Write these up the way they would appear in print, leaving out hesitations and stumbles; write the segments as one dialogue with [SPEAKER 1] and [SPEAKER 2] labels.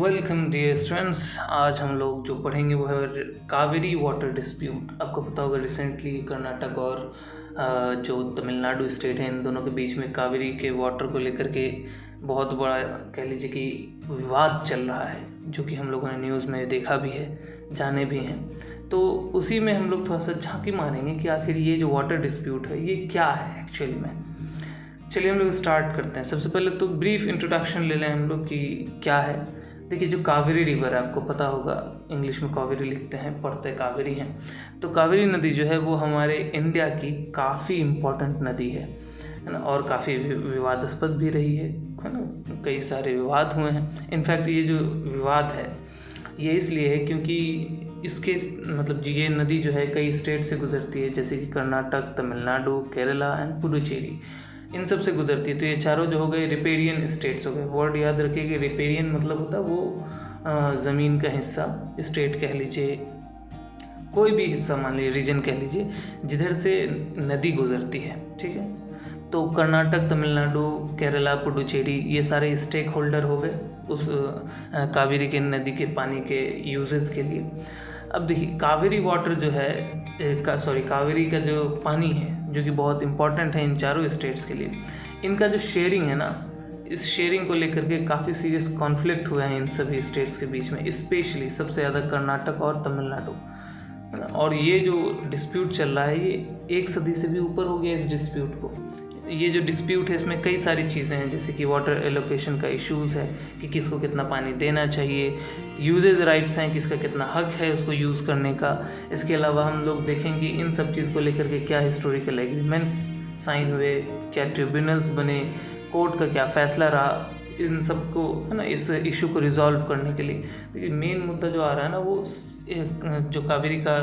[SPEAKER 1] Welcome dear students. आज हम लोग जो पढ़ेंगे वो है कावेरी वाटर डिस्प्यूट। आपको पता होगा रिसेंटली कर्नाटक और जो तमिलनाडु स्टेट है, इन दोनों के बीच में कावेरी के वाटर को लेकर के बहुत बड़ा कह लीजिए कि विवाद चल रहा है, जो कि हम लोगों ने न्यूज़ में देखा भी है, जाने भी हैं। तो उसी में हम लोग थोड़ा सा झांकी मारेंगे कि आखिर ये जो वाटर डिस्प्यूट है ये क्या है एक्चुअली में। चलिए हम लोग स्टार्ट करते हैं। सबसे पहले तो ब्रीफ इंट्रोडक्शन ले लें हम लोग कि क्या है। देखिए, जो कावेरी रिवर है, आपको पता होगा इंग्लिश में कावेरी लिखते हैं, पढ़ते कावेरी हैं। तो कावेरी नदी जो है वो हमारे इंडिया की काफ़ी इम्पोर्टेंट नदी है ना, और काफ़ी विवादास्पद भी रही है ना। कई सारे विवाद हुए हैं। इनफैक्ट ये जो विवाद है ये इसलिए है क्योंकि इसके मतलब ये नदी जो है कई स्टेट से गुजरती है, जैसे कि कर्नाटक, तमिलनाडु, केरला एंड पुडुचेरी, इन सब से गुजरती है। तो ये चारों जो हो गए रिपेरियन स्टेट्स हो गए। वर्ड याद रखिए कि रिपेरियन मतलब होता है वो ज़मीन का हिस्सा, स्टेट कह लीजिए, कोई भी हिस्सा मान लीजिए, रीजन कह लीजिए, जिधर से नदी गुजरती है। ठीक है, तो कर्नाटक, तमिलनाडु, केरला, पुडुचेरी ये सारे स्टेक होल्डर हो गए उस कावेरी के नदी के पानी के यूजेस के लिए। अब देखिए, कावेरी वाटर जो है कावेरी का जो पानी है जो कि बहुत इम्पॉर्टेंट है इन चारों स्टेट्स के लिए, इनका जो शेयरिंग है ना, इस शेयरिंग को लेकर के काफ़ी सीरियस कॉन्फ्लिक्ट हुए हैं इन सभी स्टेट्स के बीच में, स्पेशली सबसे ज़्यादा कर्नाटक और तमिलनाडु। और ये जो डिस्प्यूट चल रहा है ये 1 सदी से भी ऊपर हो गया इस डिस्प्यूट को। ये जो डिस्प्यूट है इसमें कई सारी चीज़ें हैं, जैसे कि वाटर एलोकेशन का इश्यूज़ है कि किसको कितना पानी देना चाहिए, यूजेज राइट्स हैं, किसका कितना हक है उसको यूज़ करने का। इसके अलावा हम लोग देखेंगे इन सब चीज़ को लेकर के क्या हिस्टोरिकल एग्रीमेंट्स साइन हुए, क्या ट्रिब्यूनल्स बने, कोर्ट का क्या फैसला रहा, इन सबको है ना, इस इशू को रिजॉल्व करने के लिए। मेन मुद्दा जो आ रहा है ना, वो जो कावेरी का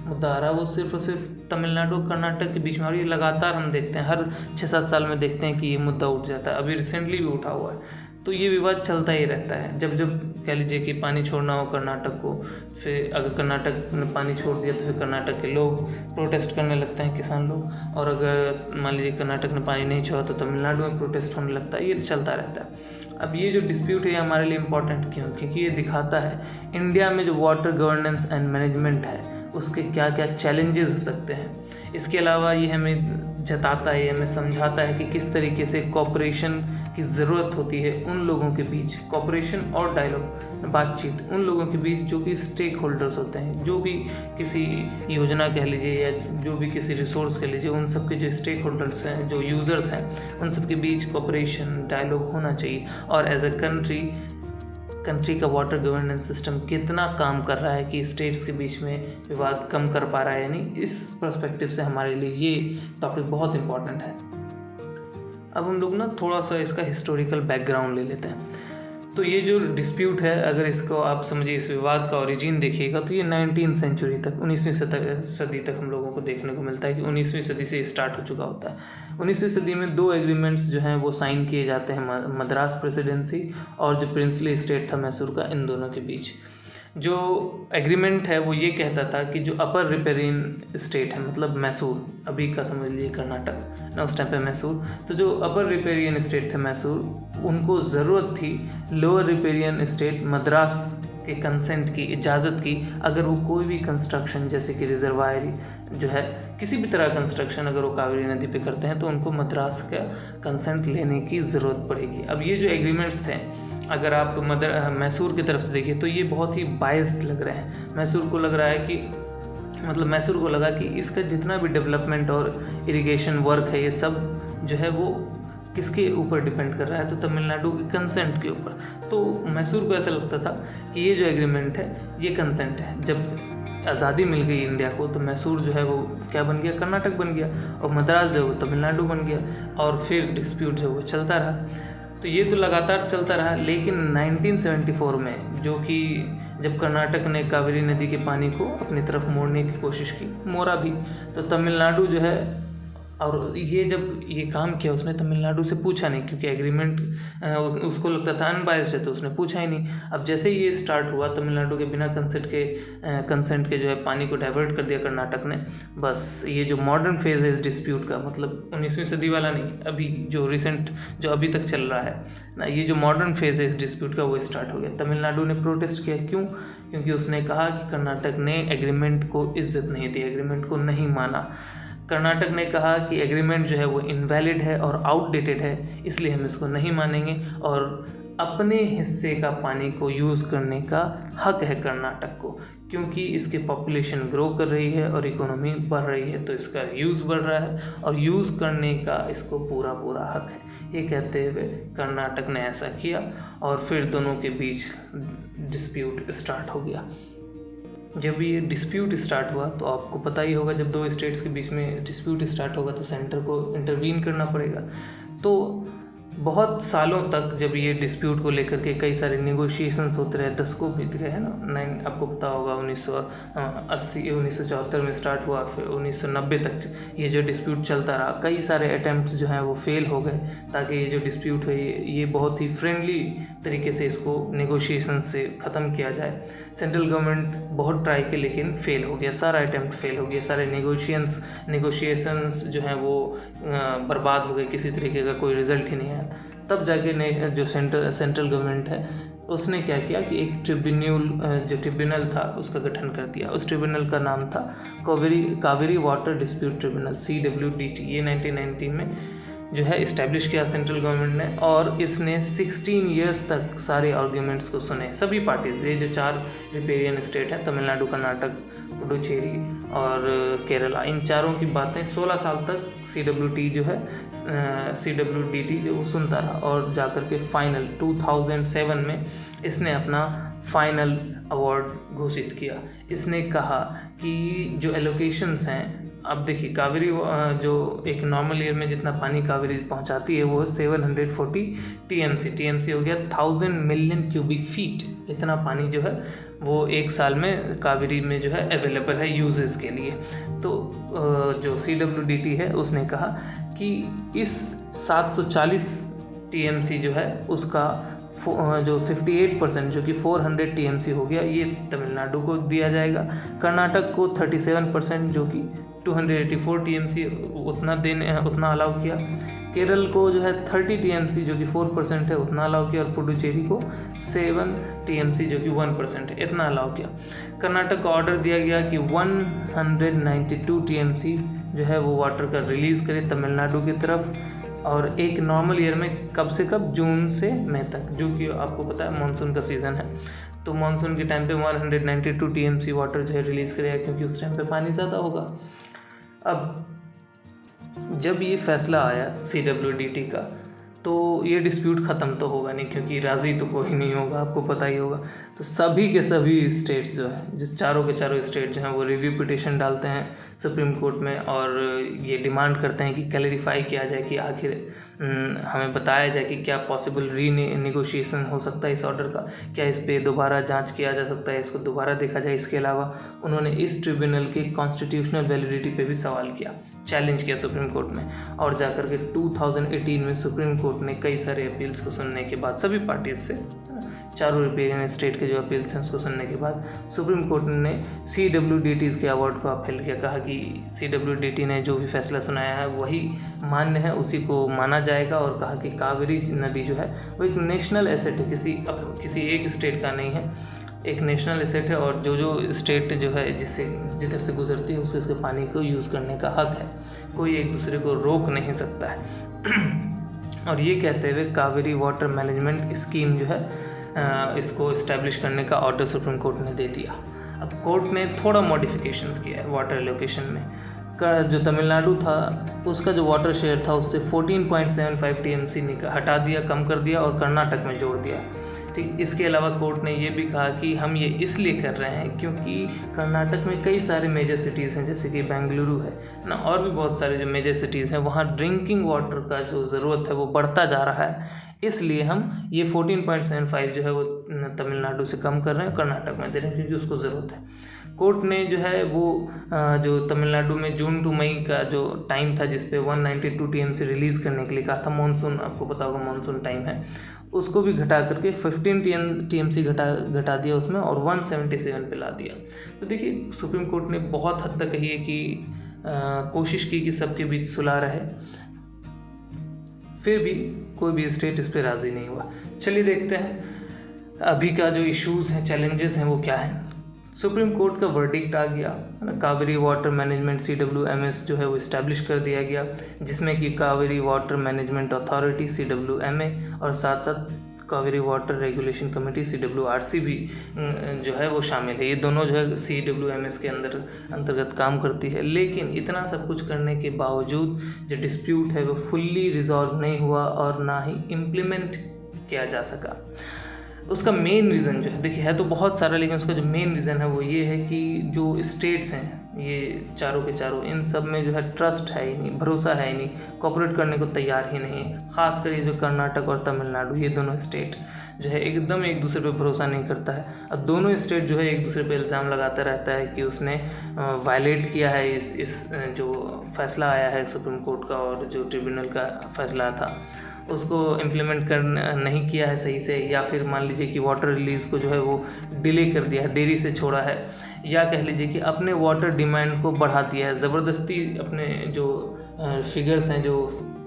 [SPEAKER 1] मुद्दा आ रहा है वो सिर्फ और सिर्फ तमिलनाडु और कर्नाटक के बीच में। और ये लगातार हम देखते हैं, हर 6-7 साल में देखते हैं कि ये मुद्दा उठ जाता है। अभी रिसेंटली भी उठा हुआ है। तो ये विवाद चलता ही रहता है। जब जब कह लीजिए कि पानी छोड़ना हो कर्नाटक को, फिर अगर कर्नाटक ने पानी छोड़ दिया तो फिर कर्नाटक के लोग प्रोटेस्ट करने लगते हैं, किसान लोग। और अगर मान लीजिए कर्नाटक ने पानी नहीं छोड़ा तो तमिलनाडु में प्रोटेस्ट होने लगता है। ये चलता रहता है। अब ये जो डिस्प्यूट है हमारे लिए इम्पोर्टेंट क्यों? क्योंकि ये दिखाता है इंडिया में जो वाटर गवर्नेंस एंड मैनेजमेंट है उसके क्या क्या चैलेंजेस हो सकते हैं। इसके अलावा ये हमें जताता है, ये हमें समझाता है कि किस तरीके से कोऑपरेशन की ज़रूरत होती है उन लोगों के बीच, कोऑपरेशन और डायलॉग, बातचीत उन लोगों के बीच जो कि स्टेक होल्डर्स होते हैं, जो भी किसी योजना कह लीजिए या जो भी किसी रिसोर्स कह लीजिए, उन सब के जो स्टेक होल्डर्स हैं, जो यूज़र्स हैं, उन सब के बीच कोऑपरेशन डायलॉग होना चाहिए। और एज अ कंट्री का वाटर गवर्नेंस सिस्टम कितना काम कर रहा है कि स्टेट्स के बीच में विवाद कम कर पा रहा है या नहीं, इस पर्सपेक्टिव से हमारे लिए ये टॉपिक बहुत इम्पॉर्टेंट है। अब हम लोग ना थोड़ा सा इसका हिस्टोरिकल बैकग्राउंड ले लेते हैं। तो ये जो डिस्प्यूट है, अगर इसको आप समझिए, इस विवाद का ओरिजिन देखिएगा तो ये 19वीं सेंचुरी तक, 19वीं सदी तक हम लोगों को देखने को मिलता है कि 19वीं सदी से स्टार्ट हो चुका होता है। 19वीं सदी में 2 एग्रीमेंट्स जो हैं वो साइन किए जाते हैं, मद्रास प्रेसिडेंसी और जो प्रिंसली स्टेट था मैसूर का, इन दोनों के बीच। जो एग्रीमेंट है वो ये कहता था कि जो अपर रिपेरियन स्टेट है, मतलब मैसूर, अभी का समझ लीजिए कर्नाटक ना, उस टाइम पे मैसूर, तो जो अपर रिपेरियन स्टेट थे मैसूर, उनको ज़रूरत थी लोअर रिपेरियन स्टेट मद्रास के कंसेंट की, इजाज़त की, अगर वो कोई भी कंस्ट्रक्शन जैसे कि रिजर्वायर जो है, किसी भी तरह कंस्ट्रक्शन अगर वो कावेरी नदी पे करते हैं तो उनको मद्रास का कंसेंट लेने की ज़रूरत पड़ेगी। अब ये जो एग्रीमेंट्स थे, अगर आप मैसूर की तरफ से देखिए तो ये बहुत ही बायस्ड लग रहे हैं। मैसूर को लग रहा है कि मतलब मैसूर को लगा कि इसका जितना भी डेवलपमेंट और इरिगेशन वर्क है ये सब जो है वो किसके ऊपर डिपेंड कर रहा है, तो तमिलनाडु के कंसेंट के ऊपर। तो मैसूर को ऐसा लगता था कि ये जो एग्रीमेंट है ये कंसेंट है। जब आज़ादी मिल गई इंडिया को तो मैसूर जो है वो क्या बन गया, कर्नाटक बन गया, और मद्रास जो है वो तमिलनाडु बन गया। और फिर डिस्प्यूट जो वो चलता रहा। तो ये तो लगातार चलता रहा। लेकिन 1974 में, जो कि जब कर्नाटक ने कावेरी नदी के पानी को अपनी तरफ मोड़ने की कोशिश की, मोड़ा भी, तो तमिलनाडु जो है और ये जब ये काम किया उसने तमिलनाडु से पूछा नहीं, क्योंकि एग्रीमेंट उसको लगता था अनबायस्ड है, तो उसने पूछा ही नहीं। अब जैसे ही ये स्टार्ट हुआ, तमिलनाडु के बिना कंसेंट के जो है पानी को डाइवर्ट कर दिया कर्नाटक ने। बस ये जो मॉडर्न फेज है इस डिस्प्यूट का, मतलब 19वीं सदी वाला नहीं, अभी जो रिसेंट जो अभी तक चल रहा है ना, ये जो मॉडर्न फेज है इस डिस्प्यूट का वो स्टार्ट हो गया। तमिलनाडु ने प्रोटेस्ट किया, क्यों? क्योंकि उसने कहा कि कर्नाटक ने एग्रीमेंट को इज्जत नहीं दी, एग्रीमेंट को नहीं माना। कर्नाटक ने कहा कि एग्रीमेंट जो है वो इनवैलिड है और आउटडेटेड है, इसलिए हम इसको नहीं मानेंगे और अपने हिस्से का पानी को यूज़ करने का हक है कर्नाटक को, क्योंकि इसकी पॉपुलेशन ग्रो कर रही है और इकोनॉमी बढ़ रही है, तो इसका यूज़ बढ़ रहा है और यूज़ करने का इसको पूरा हक है। ये कहते हुए कर्नाटक ने ऐसा किया और फिर दोनों के बीच डिस्प्यूट स्टार्ट हो गया। जब ये डिस्प्यूट स्टार्ट हुआ तो आपको पता ही होगा, जब दो स्टेट्स के बीच में डिस्प्यूट स्टार्ट होगा तो सेंटर को इंटरवीन करना पड़ेगा। तो बहुत सालों तक जब ये डिस्प्यूट को लेकर के कई सारे निगोशिएशंस होते रहे, दशकों बीत गए हैं ना। आपको पता होगा 1974 में स्टार्ट हुआ, फिर 1990 तक ये जो डिस्प्यूट चलता रहा। कई सारे अटैम्प्ट्स जो हैं वो फेल हो गए, ताकि ये जो डिस्प्यूट है ये बहुत ही फ्रेंडली तरीके से इसको नेगोशिएशन से ख़त्म किया जाए। सेंट्रल गवर्नमेंट बहुत ट्राई की, लेकिन फेल हो गया, सारा अटैम्प्ट फेल हो गया, सारे नेगोशिएशंस जो हैं वो बर्बाद हो गए, किसी तरीके का कोई रिजल्ट ही नहीं आया। तब जाके जो सेंट्रल गवर्नमेंट है उसने क्या किया कि एक ट्रिब्यूनल था उसका गठन कर दिया। उस ट्रिब्यूनल का नाम था Kaveri water dispute tribunal, CWDT। ये 1990 में जो है इस्टेब्लिश किया सेंट्रल गवर्नमेंट ने, और इसने 16 ईयर्स तक सारे आर्ग्यूमेंट्स को सुने, सभी पार्टीज। ये जो 4 रिपेरियन स्टेट है, तमिलनाडु, कर्नाटक, पुडुचेरी और केरला, इन चारों की बातें 16 साल तक CWDT जो वो सुनता रहा, और जाकर के फाइनल 2007 में इसने अपना फाइनल अवार्ड घोषित किया। इसने कहा कि जो एलोकेशंस हैं, अब देखिए कावेरी जो एक नॉर्मल ईयर में जितना पानी कावेरी पहुंचाती है वो 740 TMC हो गया 1000 मिलियन क्यूबिक फीट। इतना पानी जो है वो एक साल में कावेरी में जो है अवेलेबल है यूजेस के लिए। तो जो CWDT है उसने कहा कि इस 740 TMC जो है उसका जो 58% जो कि 400 TMC हो गया, ये तमिलनाडु को दिया जाएगा। कर्नाटक को 37% जो कि 284 TMC उतना अलाउ किया। केरल को जो है 30 TMC जो कि 4% है उतना अलाउ किया, और पुडुचेरी को 7 TMC जो कि 1% है इतना अलाउ किया। कर्नाटक को ऑर्डर दिया गया कि 192 TMC जो है वो वाटर का रिलीज़ करे तमिलनाडु की तरफ, और एक नॉर्मल ईयर में कब से कब, जून से मई तक, जो कि आपको पता है मानसून का सीज़न है। तो मानसून के टाइम पे 192 TMC वाटर जो है रिलीज़ करेगा, क्योंकि उस टाइम पे पानी ज़्यादा होगा। अब जब ये फैसला आया CWDT का, तो ये डिस्प्यूट ख़त्म तो होगा नहीं, क्योंकि राज़ी तो कोई नहीं होगा, आपको पता ही होगा। तो सभी के सभी स्टेट्स जो है, जो चारों के चारों स्टेट जो हैं वो रिव्यू पिटिशन डालते हैं सुप्रीम कोर्ट में, और ये डिमांड करते हैं कि क्लैरिफाई किया जाए, कि आखिर हमें बताया जाए कि क्या पॉसिबल रीनेगोशिएशन हो सकता है इस ऑर्डर का, क्या इस पे दोबारा जांच किया जा सकता है, इसको दोबारा देखा जाए। इसके अलावा उन्होंने इस ट्रिब्यूनल के कॉन्स्टिट्यूशनल वैलिडिटी पे भी सवाल किया, चैलेंज किया सुप्रीम कोर्ट में, और जाकर के 2018 में सुप्रीम कोर्ट ने कई सारे अपील्स को सुनने के बाद, सभी पार्टीज से, चारों रिपेरियन स्टेट के जो अपील्स हैं उसको सुनने के बाद, सुप्रीम कोर्ट ने CWDT के अवार्ड को अपील किया। कहा कि CWDT ने जो भी फैसला सुनाया है वही मान्य है, उसी को माना जाएगा, और कहा कि कावेरी नदी जो है वो एक नेशनल एसेट है, किसी एक स्टेट का नहीं है, एक नेशनल एसेट है, और जो स्टेट जो है जिधर से गुजरती है उसके पानी को यूज़ करने का हक है, कोई एक दूसरे को रोक नहीं सकता है। और ये कहते हुए कावेरी वाटर मैनेजमेंट स्कीम जो है इसको इस्टेब्लिश करने का ऑर्डर सुप्रीम कोर्ट ने दे दिया। अब कोर्ट ने थोड़ा मॉडिफिकेशंस किया है वाटर एलोकेशन में। जो तमिलनाडु था उसका जो वाटर शेयर था उससे 14.75 TMC हटा दिया, कम कर दिया, और कर्नाटक में जोड़ दिया। ठीक, इसके अलावा कोर्ट ने ये भी कहा कि हम ये इसलिए कर रहे हैं क्योंकि कर्नाटक में कई सारे मेजर सिटीज़ हैं, जैसे कि बेंगलुरु है ना, और भी बहुत सारे जो मेजर सिटीज़ हैं, वहाँ ड्रिंकिंग वाटर का जो ज़रूरत है वो बढ़ता जा रहा है। इसलिए हम ये 14.75 जो है वो तमिलनाडु से कम कर रहे हैं, कर्नाटक में दे रहे हैं, क्योंकि उसको ज़रूरत है। कोर्ट ने जो है वो जो तमिलनाडु में जून टू मई का जो टाइम था जिस पे 192 टीएमसी रिलीज़ करने के लिए कहा था, मानसून, आपको पता होगा मानसून टाइम है, उसको भी घटा करके 15 टीएमसी घटा दिया उसमें और 177 पे ला दिया। तो देखिए सुप्रीम कोर्ट ने बहुत हद तक कही है कि कोशिश की कि सबके बीच सुलह रहे, फिर भी कोई भी स्टेट इस पर राज़ी नहीं हुआ। चलिए देखते हैं अभी का जो इश्यूज़ हैं, चैलेंजेस हैं, वो क्या हैं। सुप्रीम कोर्ट का वर्डिक्ट आ गया, कावेरी वाटर मैनेजमेंट CWMS जो है वो इस्टेब्लिश कर दिया गया, जिसमें कि Kaveri water management authority CWMA और साथ साथ Kaveri water regulation committee CWRC भी जो है वो शामिल है। ये दोनों जो है CWMS के अंतर्गत काम करती है। लेकिन इतना सब कुछ करने के बावजूद जो डिस्प्यूट है वो फुल्ली रिजॉल्व नहीं हुआ और ना ही इम्प्लीमेंट किया जा सका। उसका मेन रीज़न जो है, देखिए है तो बहुत सारा, लेकिन उसका जो मेन रीज़न है वो ये है कि जो स्टेट्स हैं ये चारों के चारों, इन सब में जो है ट्रस्ट है ही नहीं, भरोसा है ही नहीं, कोऑपरेट करने को तैयार ही नहीं है। ख़ासकर ये जो कर्नाटक और तमिलनाडु, ये दोनों स्टेट जो है एकदम एक दूसरे पे भरोसा नहीं करता है। और दोनों स्टेट जो है एक दूसरे पे इल्ज़ाम लगाता रहता है कि उसने वायलेट किया है इस जो फैसला आया है सुप्रीम कोर्ट का और जो ट्रिब्यूनल का फैसला था उसको इम्प्लीमेंट नहीं किया है सही से, या फिर मान लीजिए कि वाटर रिलीज़ को जो है वो डिले कर दिया है, देरी से छोड़ा है, या कह लीजिए कि अपने वाटर डिमांड को बढ़ा दिया है ज़बरदस्ती। अपने जो फिगर्स हैं जो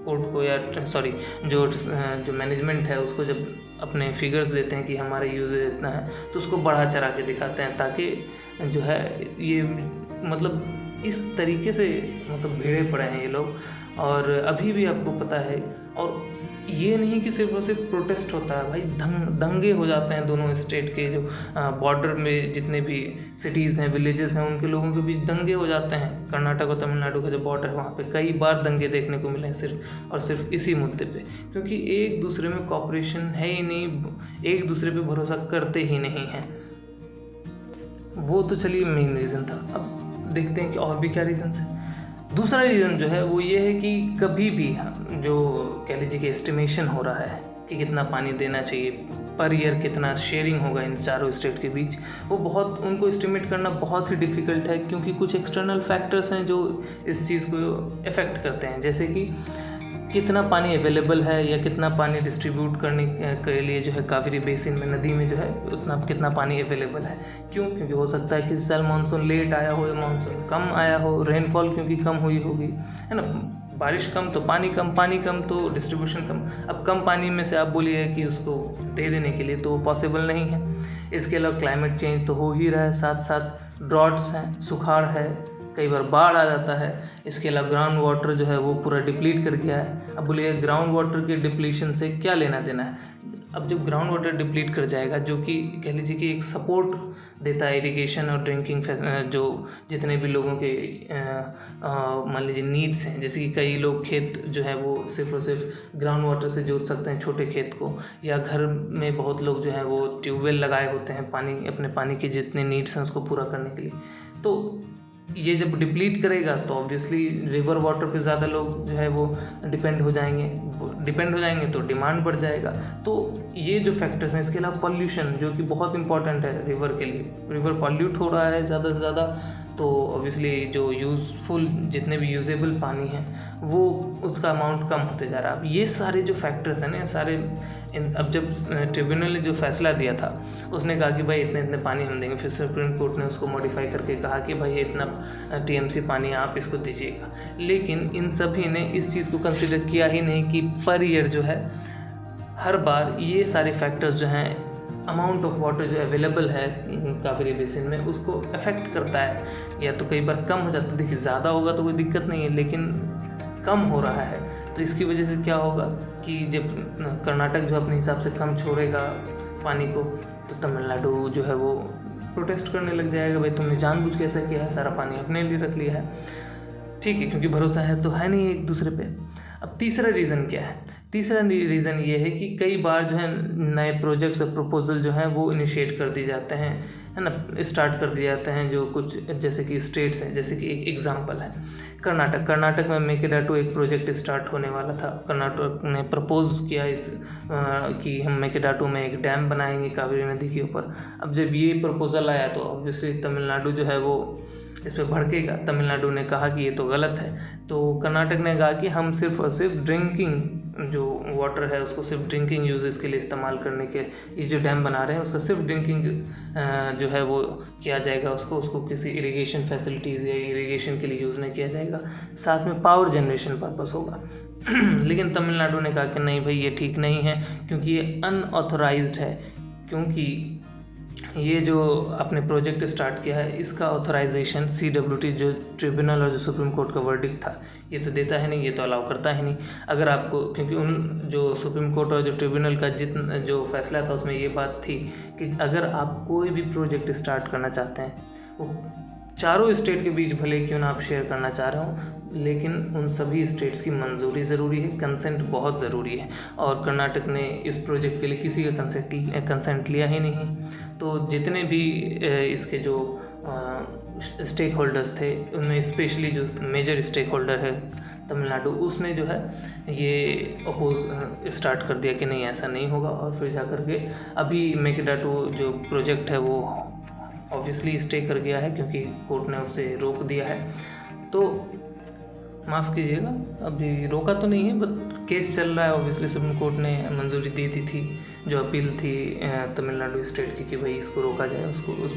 [SPEAKER 1] कोर्ट को, या सॉरी जो मैनेजमेंट है उसको जब अपने फिगर्स देते हैं कि हमारा यूजेज इतना है तो उसको बढ़ा चढ़ा के दिखाते हैं, ताकि जो है ये मतलब इस तरीके से मतलब भिड़े पड़े हैं ये लोग। और अभी भी आपको पता है, और ये नहीं कि सिर्फ और सिर्फ प्रोटेस्ट होता है भाई, दंगे हो जाते हैं दोनों स्टेट के जो बॉर्डर में जितने भी सिटीज़ हैं, विलेजेस हैं, उनके लोगों के बीच दंगे हो जाते हैं। कर्नाटक और तमिलनाडु का जो बॉर्डर है वहाँ पे कई बार दंगे देखने को मिले हैं सिर्फ और सिर्फ इसी मुद्दे पे, क्योंकि एक दूसरे में कॉपरेशन है ही नहीं, एक दूसरे पे भरोसा करते ही नहीं हैं। वो तो चलिए मेन रीज़न था। अब देखते हैं कि और भी क्या रीज़न है। दूसरा रीज़न जो है वो ये है कि कभी भी जो कह लीजिए कि एस्टिमेशन हो रहा है कि कितना पानी देना चाहिए पर ईयर, कितना शेयरिंग होगा इन चारों स्टेट के बीच, वो बहुत उनको एस्टिमेट करना बहुत ही डिफ़िकल्ट है, क्योंकि कुछ एक्सटर्नल फैक्टर्स हैं जो इस चीज़ को इफ़ेक्ट करते हैं। जैसे कि कितना पानी अवेलेबल है या कितना पानी डिस्ट्रीब्यूट करने के लिए जो है कावेरी बेसिन में, नदी में जो है उतना कितना पानी अवेलेबल है। क्यों? क्योंकि हो सकता है कि इस साल मानसून लेट आया हो या मानसून कम आया हो, रेनफॉल क्योंकि कम हुई होगी, है ना, बारिश कम तो पानी कम तो डिस्ट्रीब्यूशन कम। अब कम पानी में से आप बोलिए कि उसको दे देने के लिए, तो वो पॉसिबल नहीं है। इसके अलावा क्लाइमेट चेंज तो हो ही रहा है, साथ साथ ड्रॉट्स हैं, सुखाड़ है, कई बार बाढ़ आ जाता है। इसके अलावा ग्राउंड वाटर जो है वो पूरा डिप्लीट कर गया है। अब बोलिए ग्राउंड वाटर के डिप्लीशन से क्या लेना देना है। अब जब ग्राउंड वाटर डिप्लीट कर जाएगा, जो कि कह लीजिए कि एक सपोर्ट देता है इरिगेशन और ड्रिंकिंग, जो जितने भी लोगों के मान लीजिए नीड्स हैं, जैसे कि कई लोग खेत जो है वो सिर्फ और सिर्फ ग्राउंड वाटर से जोत सकते हैं छोटे खेत को, या घर में बहुत लोग जो हैं वो ट्यूबवेल लगाए होते हैं अपने पानी के जितने नीड्स हैं उसको पूरा करने के लिए। तो ये जब डिप्लीट करेगा तो ऑब्वियसली रिवर वाटर पे ज़्यादा लोग जो है वो डिपेंड हो जाएंगे तो डिमांड बढ़ जाएगा। तो ये जो फैक्टर्स हैं, इसके अलावा पॉल्यूशन जो कि बहुत इंपॉर्टेंट है रिवर के लिए, रिवर पॉल्यूट हो रहा है ज़्यादा से ज़्यादा, तो ऑब्वियसली जो यूज़फुल जितने भी यूजेबल पानी है वो उसका अमाउंट कम होते जा रहा है। अब ये सारे जो फैक्टर्स हैं ना सारे, अब जब ट्रिब्यूनल ने जो फैसला दिया था उसने कहा कि भाई इतने इतने पानी हम देंगे, फिर सुप्रीम कोर्ट ने उसको मॉडिफाई करके कहा कि भाई इतना TMC पानी आप इसको दीजिएगा। लेकिन इन सभी ने इस चीज़ को कंसिडर किया ही नहीं कि पर ईयर जो है हर बार ये सारे फैक्टर्स जो हैं, अमाउंट ऑफ वाटर जो अवेलेबल है कावेरी बेसिन में उसको अफेक्ट करता है, या तो कई बार कम हो जाता है। देखिए ज़्यादा होगा तो कोई दिक्कत नहीं है, लेकिन कम हो रहा है तो इसकी वजह से क्या होगा कि जब कर्नाटक जो अपने हिसाब से कम छोड़ेगा पानी को, तो तमिलनाडु जो है वो प्रोटेस्ट करने लग जाएगा, भाई तुमने जानबूझ के ऐसा किया है, सारा पानी अपने लिए रख लिया है। ठीक है, क्योंकि भरोसा है तो है नहीं एक दूसरे पे। अब तीसरा रीज़न क्या है तीसरा रीज़न ये है कि कई बार जो है नए प्रोजेक्ट्स और प्रपोजल जो हैं वो इनिशिएट कर दिए जाते हैं, है ना, स्टार्ट कर दिए जाते हैं जो कुछ जैसे कि स्टेट्स हैं। जैसे कि एक एग्जांपल है कर्नाटक में मेकेडाटू एक प्रोजेक्ट स्टार्ट होने वाला था। कर्नाटक ने प्रपोज किया कि हम मेकेडाटू में एक डैम बनाएंगे कावेरी नदी के ऊपर। अब जब ये प्रपोजल आया तो ऑब्वियसली तमिलनाडु जो है वो इस पर भड़केगा। तमिलनाडु ने कहा कि ये तो गलत है, तो कर्नाटक ने कहा कि हम सिर्फ और सिर्फ ड्रिंकिंग जो वाटर है उसको सिर्फ ड्रिंकिंग यूजेस के लिए इस्तेमाल करने के, ये जो डैम बना रहे हैं उसका सिर्फ ड्रिंकिंग जो है वो किया जाएगा, उसको किसी इरिगेशन फैसिलिटीज़ या इरिगेशन के लिए यूज़ नहीं किया जाएगा, साथ में पावर जनरेशन पर्पस होगा। लेकिन तमिलनाडु ने कहा कि नहीं भाई ये ठीक नहीं है, क्योंकि ये अनऑथोराइज्ड है, क्योंकि ये जो आपने प्रोजेक्ट स्टार्ट किया है इसका ऑथराइजेशन CWT जो ट्रिब्यूनल और जो सुप्रीम कोर्ट का वर्डिक्ट था ये तो देता है नहीं, ये तो अलाउ करता है नहीं। अगर आपको, क्योंकि उन जो सुप्रीम कोर्ट और जो ट्रिब्यूनल का जो फैसला था उसमें ये बात थी कि अगर आप कोई भी प्रोजेक्ट स्टार्ट करना चाहते हैं, वो चारों स्टेट के बीच भले क्यों ना आप शेयर करना चाह रहे हो, लेकिन उन सभी स्टेट्स की मंजूरी ज़रूरी है, कंसेंट बहुत ज़रूरी है। और कर्नाटक ने इस प्रोजेक्ट के लिए किसी का कंसेंट लिया ही नहीं। तो जितने भी इसके जो स्टेक होल्डर्स थे उनमें स्पेशली जो मेजर स्टेक होल्डर है तमिलनाडु, उसने जो है ये अपोज स्टार्ट कर दिया कि नहीं ऐसा नहीं होगा। और फिर जा कर के अभी मेकेडाटू जो प्रोजेक्ट है वो ऑब्वियसली स्टे कर गया है क्योंकि कोर्ट ने उसे रोक दिया है। तो माफ़ कीजिएगा, अभी रोका तो नहीं है, बट केस चल रहा है। ऑब्वियसली सुप्रीम कोर्ट ने मंजूरी दे दी थी, जो अपील थी तमिलनाडु स्टेट की कि भाई इसको रोका जाए,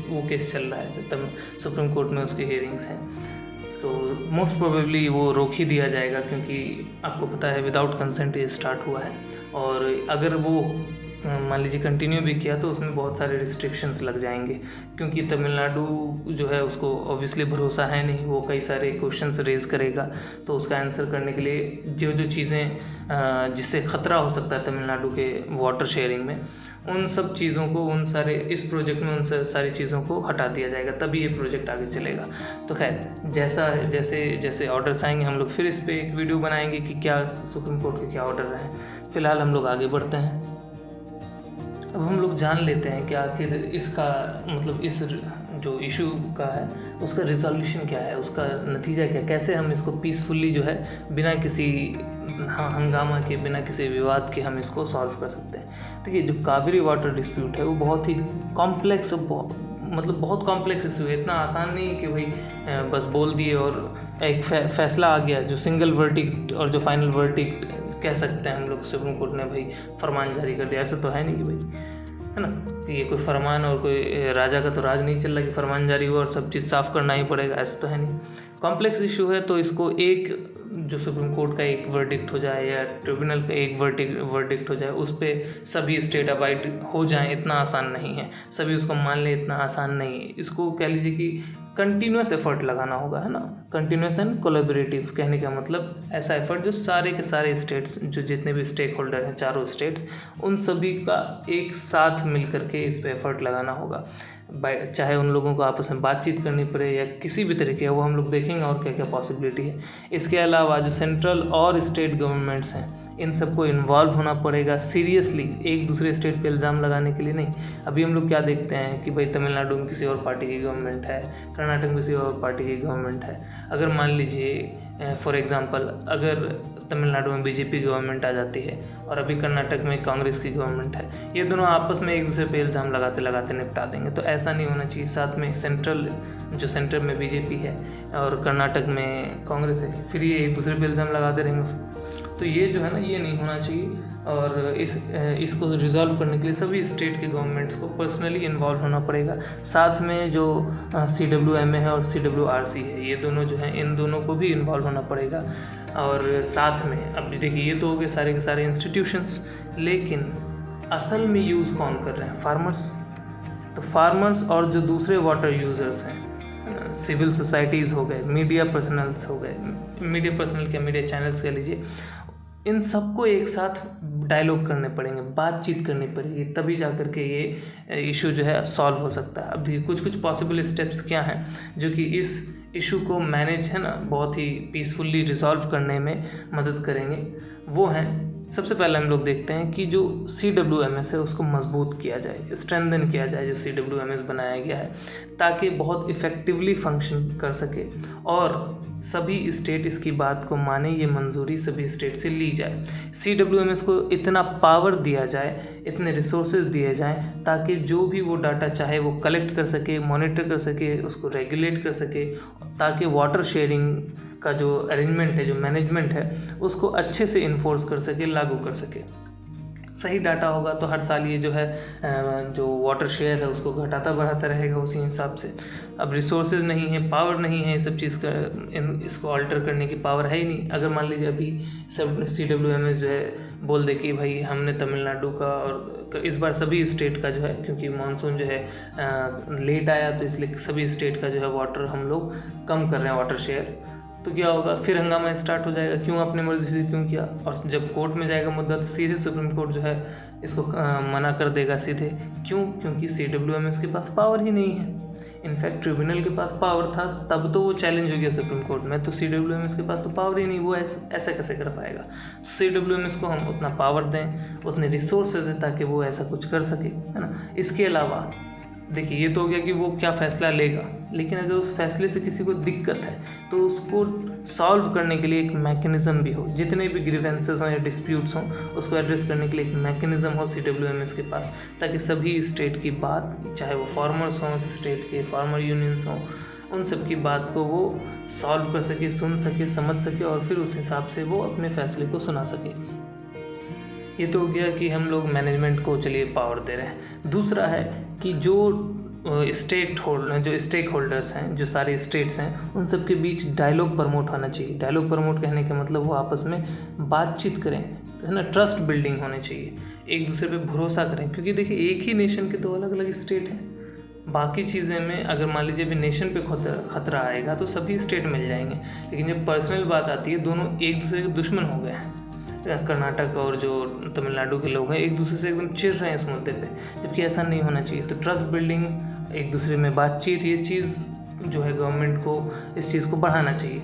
[SPEAKER 1] वो केस चल रहा है, तब सुप्रीम कोर्ट में उसकी हियरिंग्स हैं। तो मोस्ट प्रोबेबली वो रोक ही दिया जाएगा, क्योंकि आपको पता है विदाउट कंसेंट ये स्टार्ट हुआ है। और अगर वो मान लीजिए कंटिन्यू भी किया तो उसमें बहुत सारे रिस्ट्रिक्शंस लग जाएंगे, क्योंकि तमिलनाडु जो है उसको ऑब्वियसली भरोसा है नहीं, वो कई सारे क्वेश्चंस रेज़ करेगा। तो उसका आंसर करने के लिए जो चीज़ें जिससे ख़तरा हो सकता है तमिलनाडु के वाटर शेयरिंग में, उन सब चीज़ों को, उन सारे इस प्रोजेक्ट में उन सारी चीज़ों को हटा दिया जाएगा, तभी ये प्रोजेक्ट आगे चलेगा। तो खैर जैसे ऑर्डर्स आएंगे हम लोग फिर इस पर एक वीडियो बनाएंगे कि क्या सुप्रीम कोर्ट के क्या ऑर्डर हैं। फ़िलहाल हम लोग आगे बढ़ते हैं। अब हम लोग जान लेते हैं कि आखिर इसका मतलब इस जो इशू का है उसका रिजोल्यूशन क्या है, उसका नतीजा क्या, कैसे हम इसको पीसफुली जो है बिना किसी हंगामा के, बिना किसी विवाद के हम इसको सॉल्व कर सकते हैं। देखिए जो कावेरी वाटर डिस्प्यूट है वो बहुत ही कॉम्प्लेक्स, बहुत कॉम्प्लेक्स इशू है। इतना आसान नहीं है कि भाई बस बोल दिए और एक फैसला आ गया जो सिंगल वर्डिक्ट और जो फाइनल वर्डिक्ट कह सकते हैं हम लोग, सुप्रीम कोर्ट ने भाई फरमान जारी कर दिया। ऐसा तो है नहीं कि भाई, है ना, कि ये कोई फरमान और कोई राजा का तो राज नहीं चल रहा कि फरमान जारी हुआ और सब चीज़ साफ़ करना ही पड़ेगा, ऐसा तो है नहीं। कॉम्प्लेक्स इशू है, तो इसको एक जो सुप्रीम कोर्ट का एक वर्डिक्ट हो जाए या ट्रिब्यूनल का एक वर्डिक्ट हो जाए, उस पर सभी स्टेट अबाइड हो जाएं, इतना आसान नहीं है। सभी उसको मान लें, इतना आसान नहीं है। इसको कह लीजिए कि कंटिन्यूस एफर्ट लगाना होगा, है ना, कंटिन्यूस एंड कोलैबोरेटिव। कहने का मतलब ऐसा एफर्ट जो सारे के सारे स्टेट्स, जो जितने भी स्टेक होल्डर हैं चारों स्टेट्स, उन सभी का एक साथ मिल करके इस पर एफर्ट लगाना होगा। चाहे उन लोगों को आपस में बातचीत करनी पड़े या किसी भी तरीके, वो हम लोग देखेंगे और क्या क्या पॉसिबिलिटी है। इसके अलावा जो सेंट्रल और स्टेट गवर्नमेंट्स हैं, इन सबको इन्वॉल्व होना पड़ेगा सीरियसली, एक दूसरे स्टेट पे इल्ज़ाम लगाने के लिए नहीं। अभी हम लोग क्या देखते हैं कि भाई तमिलनाडु में किसी और पार्टी की गवर्नमेंट है, कर्नाटक में किसी और पार्टी की गवर्नमेंट है। अगर मान लीजिए फॉर एग्जांपल अगर तमिलनाडु में बीजेपी गवर्नमेंट आ जाती है और अभी कर्नाटक में कांग्रेस की गवर्नमेंट है, ये दोनों आपस में एक दूसरे पे इल्ज़ाम लगाते लगाते निपटा देंगे। तो ऐसा नहीं होना चाहिए। साथ में सेंटर में बीजेपी है और कर्नाटक में कांग्रेस है, फिर ये एक दूसरे पे इल्ज़ाम लगाते रहेंगे। तो ये जो है ना, ये नहीं होना चाहिए। और इसको रिजॉल्व करने के लिए सभी स्टेट के गवर्नमेंट्स को पर्सनली इन्वॉल्व होना पड़ेगा। साथ में जो CWMA है और CWRC है, ये दोनों जो हैं, इन दोनों को भी इन्वॉल्व होना पड़ेगा। और साथ में अब देखिए ये तो हो गए सारे के सारे इंस्टीट्यूशंस, लेकिन असल में यूज़ कौन कर रहे हैं? फार्मर्स। तो फार्मर्स और जो दूसरे वाटर यूज़र्स हैं, सिविल सोसाइटीज़ हो गए, मीडिया पर्सनल्स हो गए, मीडिया चैनल्स कह लीजिए, इन सबको एक साथ डायलॉग करने पड़ेंगे, बातचीत करनी पड़ेगी, तभी जा कर के ये इशू जो है सॉल्व हो सकता है। अब कुछ पॉसिबल स्टेप्स क्या हैं जो कि इस इशू को मैनेज, है ना, बहुत ही पीसफुली रिजॉल्व करने में मदद करेंगे। वो हैं सबसे पहले हम लोग देखते हैं कि जो CWMS है उसको मजबूत किया जाए, स्ट्रेंथन किया जाए जो CWMS बनाया गया है, ताकि बहुत इफ़ेक्टिवली फंक्शन कर सके और सभी स्टेट इसकी बात को माने, ये मंजूरी सभी स्टेट से ली जाए। CWMS को इतना पावर दिया जाए, इतने रिसोर्सेज दिए जाएं ताकि जो भी वो डाटा चाहे वो कलेक्ट कर सके, मॉनिटर कर सके, उसको रेगुलेट कर सके, ताकि वाटर शेयरिंग का जो अरेंजमेंट है, जो मैनेजमेंट है, उसको अच्छे से इन्फोर्स कर सके, लागू कर सके। सही डाटा होगा तो हर साल ये जो है जो वाटर शेयर है उसको घटाता बढ़ाता रहेगा उसी हिसाब से। अब रिसोर्सेज नहीं है, पावर नहीं है, ये सब चीज़ का इसको अल्टर करने की पावर है ही नहीं। अगर मान लीजिए अभी सब CWMS जो है बोल दे कि भाई हमने तमिलनाडु का और इस बार सभी स्टेट का जो है, क्योंकि मानसून जो है लेट आया तो इसलिए सभी स्टेट का जो है वाटर हम लोग कम कर रहे हैं, वाटर शेयर, तो क्या होगा, फिर हंगामा स्टार्ट हो जाएगा, क्यों अपनी मर्जी से क्यों किया। और जब कोर्ट में जाएगा मुद्दा तो सीधे सुप्रीम कोर्ट जो है इसको मना कर देगा सीधे। क्यों? क्योंकि CWMS के पास पावर ही नहीं है। इनफैक्ट ट्रिब्यूनल के पास पावर था तब तो वो चैलेंज हो गया सुप्रीम कोर्ट में, तो CWMS के पास तो पावर ही नहीं, वो ऐसा कैसे कर पाएगा। तो CWMS को हम उतना पावर दें, उतने रिसोर्सेज दें ताकि वो ऐसा कुछ कर सके, है ना। इसके अलावा देखिए, ये तो हो गया कि वो क्या फ़ैसला लेगा, लेकिन अगर उस फैसले से किसी को दिक्कत है तो उसको सॉल्व करने के लिए एक मैकेनिज़्म भी हो। जितने भी ग्रीवेंसेस हों या डिस्प्यूट्स हों उसको एड्रेस करने के लिए एक मैकेनिज़्म हो CWMS के पास, ताकि सभी स्टेट की बात, चाहे वो फार्मर्स हों, स्टेट के फार्मर यूनियंस हों, उन सब की बात को वो सॉल्व कर सके, सुन सके, समझ सके और फिर उस हिसाब से वो अपने फैसले को सुना सके। ये तो हो गया कि हम लोग मैनेजमेंट को चलिए पावर दे रहे हैं। दूसरा है कि जो स्टेक होल्डर्स हैं, जो सारे स्टेट्स हैं, उन सब के बीच डायलॉग प्रमोट होना चाहिए। डायलॉग प्रमोट कहने का मतलब वो आपस में बातचीत करें, है ना, ट्रस्ट बिल्डिंग होनी चाहिए, एक दूसरे पे भरोसा करें। क्योंकि देखिए एक ही नेशन के दो अलग अलग स्टेट हैं, बाकी चीज़ें में अगर मान लीजिए अभी नेशन पे खतरा आएगा तो सभी स्टेट मिल जाएंगे, लेकिन जब पर्सनल बात आती है दोनों एक दूसरे के दुश्मन हो गए हैं। कर्नाटक और जो तमिलनाडु के लोग हैं एक दूसरे से एकदम चिढ़ रहे हैं इस मुद्दे पे, जबकि ऐसा नहीं होना चाहिए। तो ट्रस्ट बिल्डिंग, एक दूसरे में बातचीत, ये चीज़ जो है गवर्नमेंट को इस चीज़ को बढ़ाना चाहिए।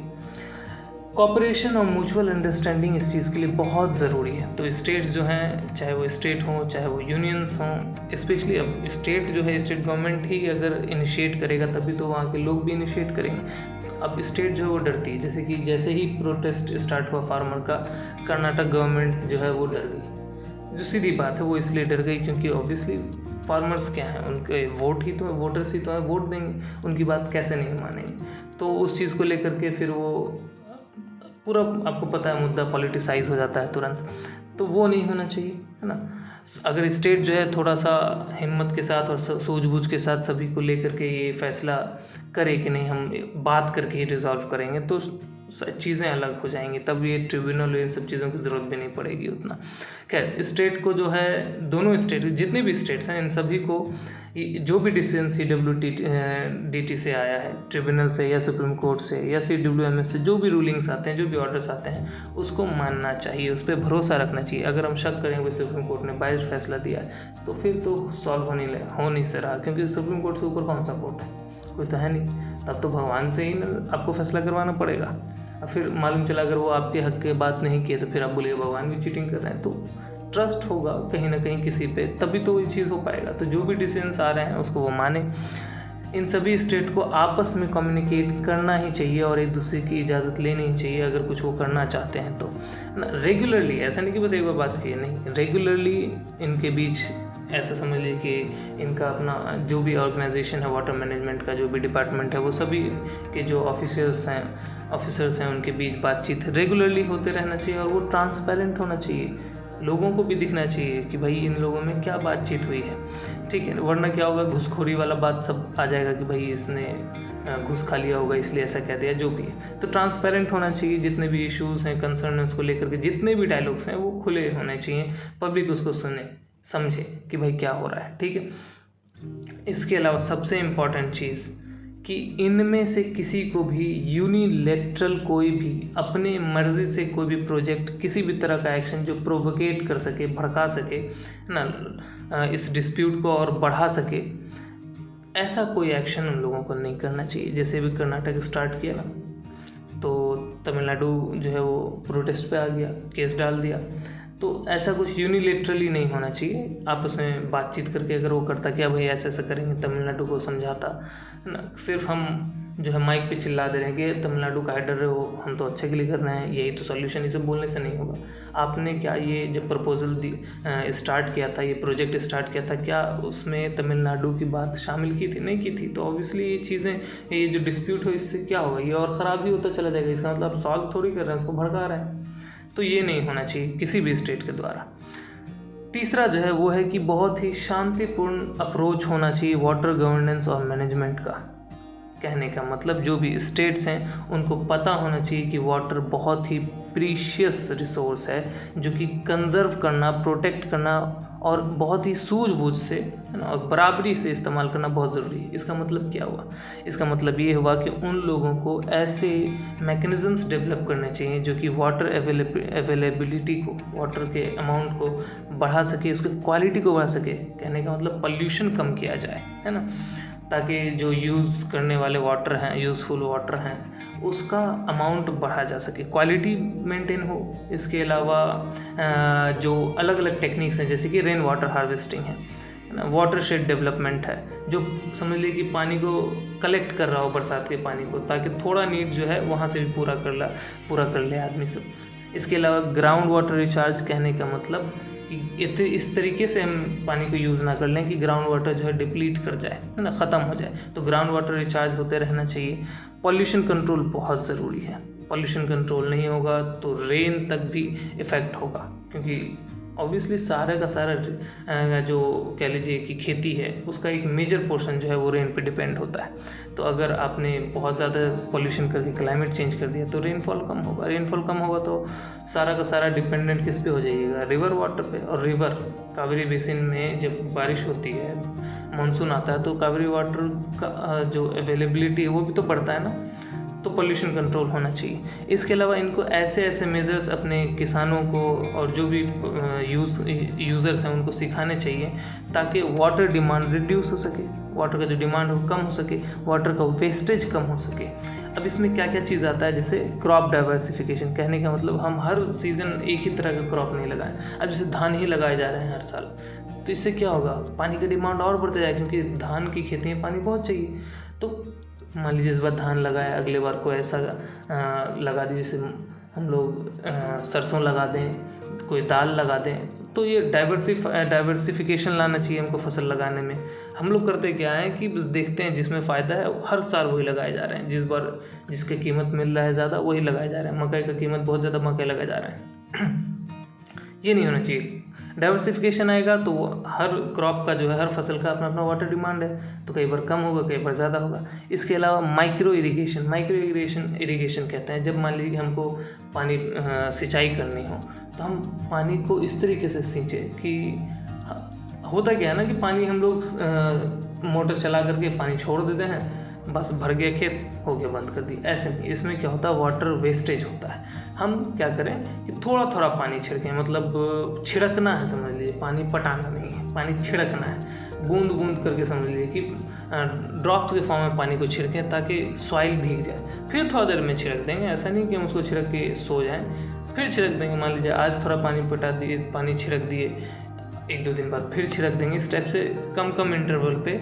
[SPEAKER 1] कॉपरेशन और म्यूचुअल अंडरस्टैंडिंग इस चीज़ के लिए बहुत ज़रूरी है। तो स्टेट्स जो हैं, चाहे वो स्टेट हों चाहे वो यूनियंस हों, स्पेशली अब स्टेट जो है, स्टेट गवर्नमेंट ही अगर इनिशिएट करेगा तभी तो वहाँ के लोग भी इनिशिएट करेंगे। अब स्टेट जो है वो डरती है, जैसे ही प्रोटेस्ट स्टार्ट हुआ फार्मर का, कर्नाटक गवर्नमेंट जो है वो डर गई। जो सीधी बात है, वो इसलिए डर गई क्योंकि ऑब्वियसली फार्मर्स क्या हैं, उनके वोटर्स ही तो हैं, वोट देंगे, उनकी बात कैसे नहीं मानेंगे। तो उस चीज़ को लेकर के फिर वो पूरा, आपको पता है, मुद्दा पॉलिटिसाइज हो जाता है तुरंत। तो वो नहीं होना चाहिए, है ना। अगर स्टेट जो है थोड़ा सा हिम्मत के साथ और सूझबूझ के साथ सभी को लेकर के ये फैसला करे कि नहीं हम बात करके ही रिजॉल्व करेंगे, तो चीज़ें अलग हो जाएंगी, तब ये ट्रिब्यूनल, इन सब चीज़ों की ज़रूरत भी नहीं पड़ेगी उतना। खैर, स्टेट को जो है, दोनों स्टेट, जितने भी स्टेट्स हैं, इन सभी को जो भी डिसीजन CWDT से आया है, ट्रिब्यूनल से या सुप्रीम कोर्ट से या CWMS से, जो भी रूलिंग्स आते हैं, जो भी ऑर्डर्स आते हैं, उसको मानना चाहिए, उस पर भरोसा रखना चाहिए। अगर हम शक करें कि सुप्रीम कोर्ट ने बायस्ड फैसला दिया है तो फिर तो सॉल्व हो नहीं से रहा, क्योंकि सुप्रीम कोर्ट से ऊपर कौन सा कोर्ट है, कोई तो है नहीं। तब तो भगवान से ही आपको फैसला करवाना पड़ेगा। और फिर मालूम चला अगर वो आपके हक के बात नहीं किए तो फिर आप बोलिए भगवान भी चीटिंग कर रहे हैं। तो ट्रस्ट होगा कहीं ना कहीं किसी पे, तभी तो ये चीज़ हो पाएगा। तो जो भी डिसीजंस आ रहे हैं उसको वो माने। इन सभी स्टेट को आपस में कम्युनिकेट करना ही चाहिए और एक दूसरे की इजाज़त लेनी ही चाहिए अगर कुछ वो करना चाहते हैं तो रेगुलरली। ऐसा नहीं कि बस एक बार बात की, नहीं, रेगुलरली इनके बीच ऐसा समझ लीजिए कि इनका अपना जो भी ऑर्गेनाइजेशन है, वाटर मैनेजमेंट का जो भी डिपार्टमेंट है, वो सभी के जो ऑफिसर्स हैं उनके बीच बातचीत रेगुलरली होते रहना चाहिए और वो ट्रांसपेरेंट होना चाहिए। लोगों को भी दिखना चाहिए कि भाई इन लोगों में क्या बातचीत हुई है, ठीक है। वरना क्या होगा, घुसखोरी वाला बात सब आ जाएगा कि भाई इसने घुस खा लिया होगा इसलिए ऐसा कह दिया, जो भी है। तो ट्रांसपेरेंट होना चाहिए, जितने भी इश्यूज़ हैं, कंसर्न है, उसको लेकर के जितने भी डायलॉग्स हैं वो खुले होने चाहिए, पब्लिक उसको सुने, समझे कि भाई क्या हो रहा है, ठीक है। इसके अलावा सबसे इम्पॉर्टेंट चीज़ कि इनमें से किसी को भी यूनिलैटरल कोई भी अपने मर्जी से कोई भी प्रोजेक्ट, किसी भी तरह का एक्शन जो प्रोवोकेट कर सके, भड़का सके ना, इस डिस्प्यूट को और बढ़ा सके, ऐसा कोई एक्शन उन लोगों को नहीं करना चाहिए। जैसे भी कर्नाटक स्टार्ट किया ना, तो तमिलनाडु जो है वो प्रोटेस्ट पे आ गया, केस डाल दिया। तो ऐसा कुछ यूनिलेटरली नहीं होना चाहिए। आपस में बातचीत करके अगर वो करता क्या भाई ऐसे ऐसा करेंगे, तमिलनाडु को समझाता, है ना। सिर्फ हम जो है माइक पे चिल्ला दे रहे हैं कि तमिलनाडु काहे डर रहे हो, हम तो अच्छे के लिए कर रहे हैं, यही तो सॉल्यूशन, इसे बोलने से नहीं होगा। आपने क्या ये जब प्रपोजल स्टार्ट किया था, ये प्रोजेक्ट स्टार्ट किया था, क्या उसमें तमिलनाडु की बात शामिल की थी? नहीं की थी। तो ऑब्वियसली ये चीज़ें, ये जो डिस्प्यूट हो इससे क्या होगा, ये और ख़राब ही होता चला जाएगा। इसका मतलब आप सॉल्व थोड़ी कर रहे हैं, उसको भड़का रहे हैं। तो ये नहीं होना चाहिए किसी भी स्टेट के द्वारा। तीसरा जो है वो है कि बहुत ही शांतिपूर्ण अप्रोच होना चाहिए वाटर गवर्नेंस और मैनेजमेंट का। कहने का मतलब जो भी स्टेट्स हैं उनको पता होना चाहिए कि वाटर बहुत ही प्रीशियस रिसोर्स है, जो कि कंजर्व करना, प्रोटेक्ट करना और बहुत ही सूझबूझ से, है ना, और बराबरी से इस्तेमाल करना बहुत ज़रूरी है। इसका मतलब क्या हुआ? इसका मतलब ये हुआ कि उन लोगों को ऐसे मैकेनिज़म्स डेवलप करने चाहिए जो कि वाटर अवेलेबिलिटी को, वाटर के अमाउंट को बढ़ा सके, उसकी क्वालिटी को बढ़ा सके। कहने का मतलब पॉल्यूशन कम किया जाए, है ना, ताकि जो यूज़ करने वाले वाटर हैं, यूज़फुल वाटर हैं, उसका अमाउंट बढ़ा जा सके, क्वालिटी मेंटेन हो। इसके अलावा जो अलग अलग टेक्निक्स हैं जैसे कि रेन वाटर हार्वेस्टिंग है ना, वाटर शेड डेवलपमेंट है, जो समझ लीजिए कि पानी को कलेक्ट कर रहा हो, बरसात के पानी को, ताकि थोड़ा नीड जो है वहाँ से भी पूरा कर ले आदमी सब। इसके अलावा ग्राउंड वाटर रिचार्ज, कहने का मतलब कि इस तरीके से हम पानी को यूज़ ना कर लें कि ग्राउंड वाटर जो है डिप्लीट कर जाए, है ना, ख़त्म हो जाए। तो ग्राउंड वाटर रिचार्ज होते रहना चाहिए। पॉल्यूशन कंट्रोल बहुत ज़रूरी है। पॉल्यूशन कंट्रोल नहीं होगा तो रेन तक भी इफ़ेक्ट होगा, क्योंकि ऑब्वियसली सारे का सारा जो कह लीजिए कि खेती है उसका एक मेजर पोर्शन जो है वो रेन पे डिपेंड होता है। तो अगर आपने बहुत ज़्यादा पॉल्यूशन करके क्लाइमेट चेंज कर दिया तो रेनफॉल कम होगा। रेनफॉल कम होगा तो सारा का सारा डिपेंडेंट किस पे हो जाइएगा? रिवर वाटर पे। और रिवर कावेरी बेसिन में जब बारिश होती है, मानसून आता है, तो कावेरी वाटर का जो अवेलेबिलिटी है वो भी तो बढ़ता है ना। तो पोल्यूशन कंट्रोल होना चाहिए। इसके अलावा इनको ऐसे ऐसे मेजर्स अपने किसानों को और जो भी यूज़र्स हैं उनको सिखाने चाहिए ताकि वाटर डिमांड रिड्यूस हो सके, वाटर का जो डिमांड हो कम हो सके, वाटर का वेस्टेज कम हो सके। अब इसमें क्या क्या चीज़ आता है, जैसे क्रॉप डाइवर्सिफिकेशन। कहने का मतलब हम हर सीज़न एक ही तरह का क्रॉप नहीं लगाएं। अब जैसे धान ही लगाए जा रहे हैं हर साल, तो इससे क्या होगा? पानी का डिमांड और बढ़ता जाएगा, क्योंकि धान की खेती में पानी बहुत चाहिए। तो मान लीजिए इस बार धान लगाया, अगले बार को ऐसा लगा दी, जैसे हम लोग सरसों लगा दें, कोई दाल लगा दें। तो ये डाइवर्सिफिकेशन लाना चाहिए हमको फसल लगाने में। हम लोग करते क्या है कि बस देखते हैं जिसमें फ़ायदा है हर साल वही लगाए जा रहे हैं। जिस बार जिसकी कीमत मिल रहा है ज़्यादा वही लगाए जा रहे हैं। मकई का कीमत बहुत ज़्यादा, मकई लगाए जा रहे हैं। ये नहीं होना चाहिए। डाइवर्सिफिकेशन आएगा तो हर क्रॉप का जो है, हर फसल का अपना अपना वाटर डिमांड है, तो कई बार कम होगा, कई बार ज़्यादा होगा। इसके अलावा माइक्रो इरिगेशन कहते हैं, जब मान लीजिए हमको पानी सिंचाई करनी हो तो हम पानी को इस तरीके से सींचें कि होता क्या है ना कि पानी हम लोग मोटर चला करके पानी छोड़ देते हैं, बस भर गया खेत, हो गया, बंद कर दी। ऐसे नहीं, इसमें क्या होता है, वाटर वेस्टेज होता है। हम क्या करें कि थोड़ा थोड़ा पानी छिड़कें, मतलब छिड़कना है, समझ लीजिए, पानी पटाना नहीं है, पानी छिड़कना है। बूंद बूंद करके समझ लीजिए कि ड्रॉप्स के फॉर्म में पानी को छिड़कें ताकि सॉइल भीग जाए। फिर थोड़ा देर में छिड़क देंगे, ऐसा नहीं कि हम उसको छिड़क के सो जाएँ, फिर छिड़क देंगे। मान लीजिए आज थोड़ा पानी पटा दिए, पानी छिड़क दिए, 1-2 दिन बाद फिर छिड़क देंगे। इस टाइप से कम कम इंटरवल पे।